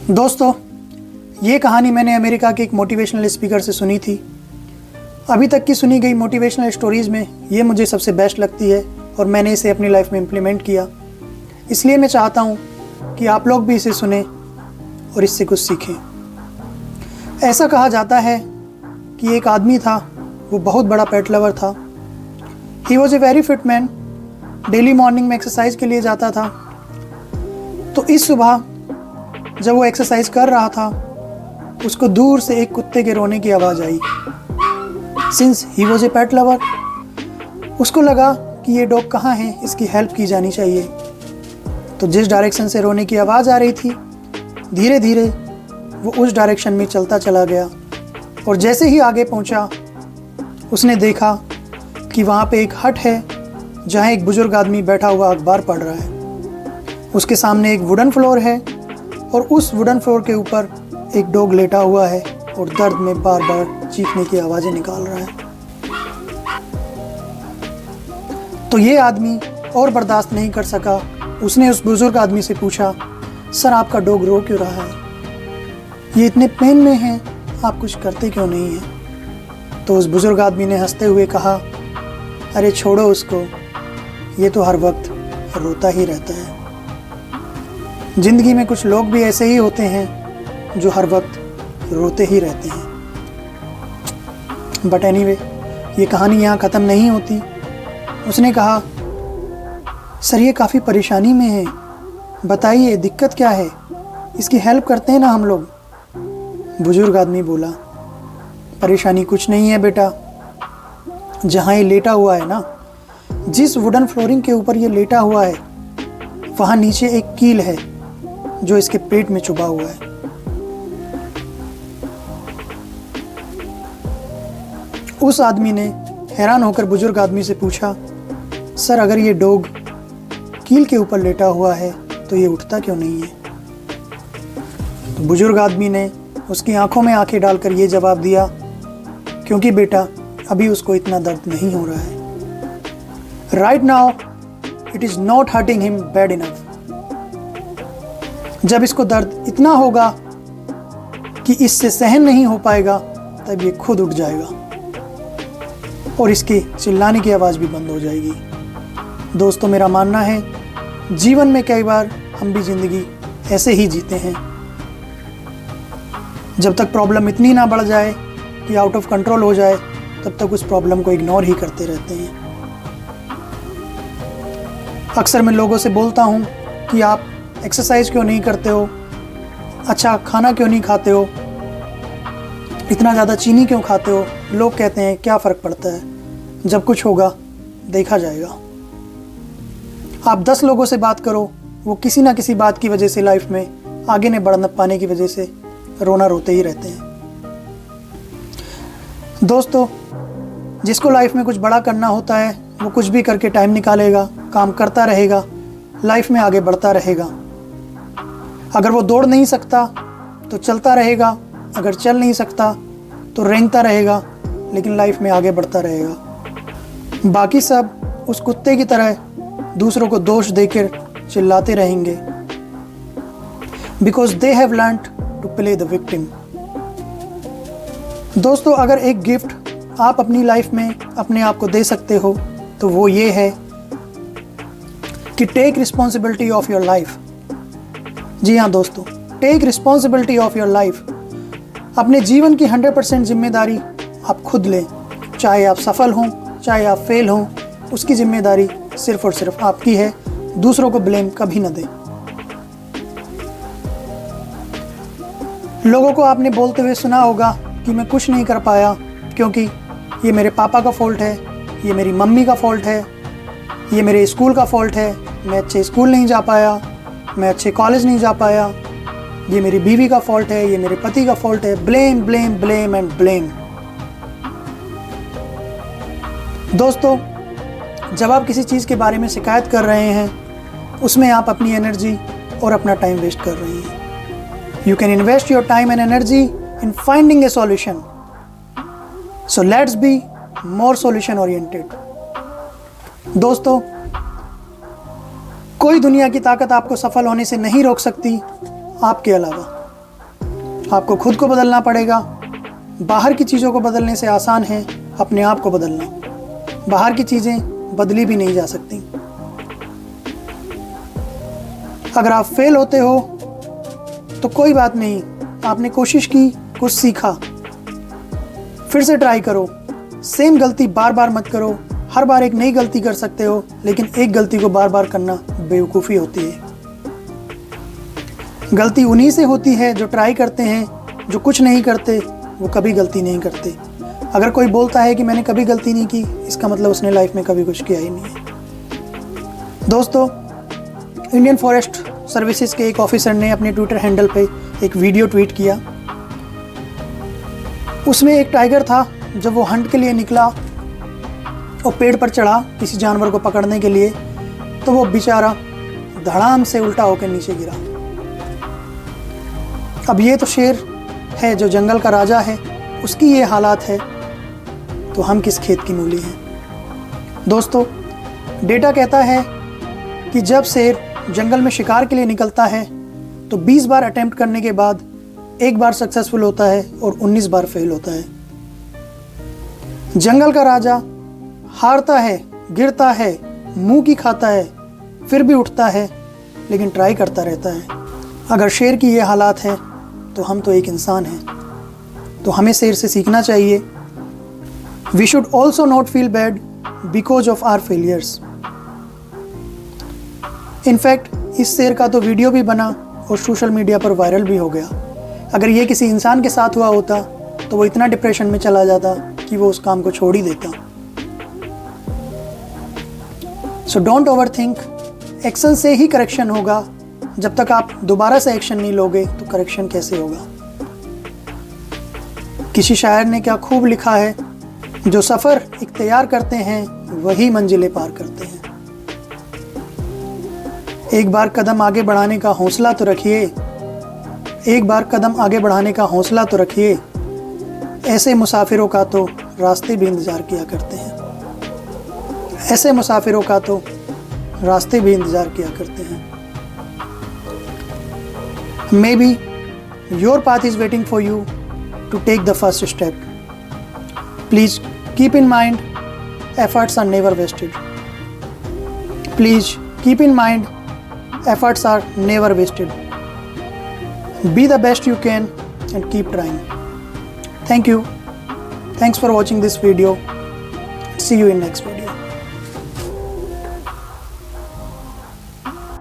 दोस्तों, ये कहानी मैंने अमेरिका के एक मोटिवेशनल स्पीकर से सुनी थी। अभी तक की सुनी गई मोटिवेशनल स्टोरीज़ में ये मुझे सबसे बेस्ट लगती है और मैंने इसे अपनी लाइफ में इम्प्लीमेंट किया। इसलिए मैं चाहता हूँ कि आप लोग भी इसे सुने और इससे कुछ सीखें। ऐसा कहा जाता है कि एक आदमी था, वो बहुत बड़ा पेट लवर था। ही was a very fit man. Daily morning में एक्सरसाइज के लिए जाता था। तो इस सुबह जब वो एक्सरसाइज कर रहा था, उसको दूर से एक कुत्ते के रोने की आवाज़ आई। Since he was a pet lover, उसको लगा कि ये डॉग कहाँ है, इसकी हेल्प की जानी चाहिए। तो जिस डायरेक्शन से रोने की आवाज़ आ रही थी, धीरे धीरे वो उस डायरेक्शन में चलता चला गया। और जैसे ही आगे पहुंचा, उसने देखा कि वहाँ पे एक हट है जहाँ एक बुजुर्ग आदमी बैठा हुआ अखबार पढ़ रहा है। उसके सामने एक वुडन फ्लोर है और उस वुडन फ्लोर के ऊपर एक डॉग लेटा हुआ है और दर्द में बार बार चीखने की आवाज़ें निकाल रहा है। तो ये आदमी और बर्दाश्त नहीं कर सका। उसने उस बुजुर्ग आदमी से पूछा, सर आपका डॉग रो क्यों रहा है? ये इतने पेन में है, आप कुछ करते क्यों नहीं हैं? तो उस बुजुर्ग आदमी ने हंसते हुए कहा, अरे छोड़ो उसको, ये तो हर वक्त रोता ही रहता है। ज़िंदगी में कुछ लोग भी ऐसे ही होते हैं जो हर वक्त रोते ही रहते हैं। बट एनीवे, ये कहानी यहाँ ख़त्म नहीं होती। उसने कहा, सर ये काफ़ी परेशानी में है, बताइए दिक्कत क्या है, इसकी हेल्प करते हैं ना हम लोग। बुजुर्ग आदमी बोला, परेशानी कुछ नहीं है बेटा, जहाँ ये लेटा हुआ है ना, जिस वुडन फ्लोरिंग के ऊपर ये लेटा हुआ है, वहाँ नीचे एक कील है जो इसके पेट में चुभा हुआ है। उस आदमी ने हैरान होकर बुजुर्ग आदमी से पूछा, सर अगर ये डॉग कील के ऊपर लेटा हुआ है तो ये उठता क्यों नहीं है? तो बुजुर्ग आदमी ने उसकी आंखों में आंखें डालकर ये जवाब दिया, क्योंकि बेटा अभी उसको इतना दर्द नहीं हो रहा है। Right now it is not hurting him bad enough. जब इसको दर्द इतना होगा कि इससे सहन नहीं हो पाएगा, तब ये खुद उठ जाएगा और इसके चिल्लाने की आवाज़ भी बंद हो जाएगी। दोस्तों, मेरा मानना है जीवन में कई बार हम भी ज़िंदगी ऐसे ही जीते हैं। जब तक प्रॉब्लम इतनी ना बढ़ जाए कि आउट ऑफ कंट्रोल हो जाए, तब तक उस प्रॉब्लम को इग्नोर ही करते रहते हैं। अक्सर मैं लोगों से बोलता हूँ कि आप एक्सरसाइज क्यों नहीं करते हो, अच्छा खाना क्यों नहीं खाते हो, इतना ज़्यादा चीनी क्यों खाते हो? लोग कहते हैं क्या फ़र्क पड़ता है, जब कुछ होगा देखा जाएगा। आप 10 लोगों से बात करो, वो किसी ना किसी बात की वजह से लाइफ में आगे नहीं बढ़ पाने की वजह से रोना रोते ही रहते हैं। दोस्तों, जिसको लाइफ में कुछ बड़ा करना होता है, वो कुछ भी करके टाइम निकालेगा, काम करता रहेगा, लाइफ में आगे बढ़ता रहेगा। अगर वो दौड़ नहीं सकता तो चलता रहेगा, अगर चल नहीं सकता तो रेंगता रहेगा, लेकिन लाइफ में आगे बढ़ता रहेगा। बाकी सब उस कुत्ते की तरह दूसरों को दोष देकर चिल्लाते रहेंगे, because they have learned to play the victim. दोस्तों, अगर एक गिफ्ट आप अपनी लाइफ में अपने आप को दे सकते हो तो वो ये है कि take responsibility of your life. जी हाँ दोस्तों, take responsibility of your life. अपने जीवन की 100% जिम्मेदारी आप खुद लें। चाहे आप सफल हों, चाहे आप फेल हों, उसकी जिम्मेदारी सिर्फ और सिर्फ आपकी है। दूसरों को ब्लेम कभी ना दें। लोगों को आपने बोलते हुए सुना होगा कि मैं कुछ नहीं कर पाया क्योंकि ये मेरे पापा का फॉल्ट है, ये मेरी मम्मी का फॉल्ट है, ये मेरे स्कूल का फॉल्ट है, मैं अच्छे स्कूल नहीं जा पाया, मैं अच्छे कॉलेज नहीं जा पाया, ये मेरी बीवी का फॉल्ट है, ये मेरे पति का फॉल्ट है। Blame blame blame and blame. दोस्तों, जब आप किसी चीज़ के बारे में शिकायत कर रहे हैं, उसमें आप अपनी एनर्जी और अपना टाइम वेस्ट कर रहे हैं। You can invest your time and energy in finding A solution. So let's be more solution oriented. दोस्तों, कोई दुनिया की ताकत आपको सफल होने से नहीं रोक सकती आपके अलावा। आपको खुद को बदलना पड़ेगा। बाहर की चीज़ों को बदलने से आसान है अपने आप को बदलना। बाहर की चीज़ें बदली भी नहीं जा सकती। अगर आप फेल होते हो तो कोई बात नहीं, आपने कोशिश की, कुछ सीखा, फिर से ट्राई करो। सेम गलती बार बार मत करो। हर बार एक नई गलती कर सकते हो, लेकिन एक गलती को बार बार करना बेवकूफ़ी होती है। गलती उन्हीं से होती है जो ट्राई करते हैं। जो कुछ नहीं करते वो कभी गलती नहीं करते। अगर कोई बोलता है कि मैंने कभी गलती नहीं की, इसका मतलब उसने लाइफ में कभी कुछ किया ही नहीं है। दोस्तों, इंडियन फॉरेस्ट सर्विसेज के एक ऑफिसर ने अपने ट्विटर हैंडल पे एक वीडियो ट्वीट किया। उसमें एक टाइगर था। जब वो हंट के लिए निकला और पेड़ पर चढ़ा किसी जानवर को पकड़ने के लिए, तो वो बेचारा धड़ाम से उल्टा होकर नीचे गिरा। अब ये तो शेर है जो जंगल का राजा है, उसकी ये हालात है, तो हम किस खेत की मूली हैं। दोस्तों, डेटा कहता है कि जब शेर जंगल में शिकार के लिए निकलता है तो 20 बार अटेम्प्ट करने के बाद एक बार सक्सेसफुल होता है और 19 बार फेल होता है। जंगल का राजा हारता है, गिरता है, मुंह की खाता है, फिर भी उठता है, लेकिन ट्राई करता रहता है। अगर शेर की ये हालात है तो हम तो एक इंसान हैं, तो हमें शेर से सीखना चाहिए। We should also not feel bad because of our failures. In fact इस शेर का तो वीडियो भी बना और सोशल मीडिया पर वायरल भी हो गया। अगर ये किसी इंसान के साथ हुआ होता तो वो इतना डिप्रेशन में चला जाता कि वो उस काम को छोड़ ही देता। So don't over think. Action से ही करेक्शन होगा। जब तक आप दोबारा से एक्शन नहीं लोगे तो करेक्शन कैसे होगा। किसी शायर ने क्या खूब लिखा है, जो सफ़र इख्तियार करते हैं वही मंजिलें पार करते हैं। एक बार कदम आगे बढ़ाने का हौसला तो रखिए। एक बार कदम आगे बढ़ाने का हौसला तो रखिए। ऐसे मुसाफिरों का तो रास्ते भी इंतज़ार किया करते हैं। ऐसे मुसाफिरों का तो रास्ते भी इंतज़ार किया करते हैं। Maybe your path is waiting for you to take the first step. Please keep in mind, efforts are never wasted. Please keep in mind, efforts are never wasted. Be the best you can and keep trying. Thank you. Thanks for watching this video. See you in next video.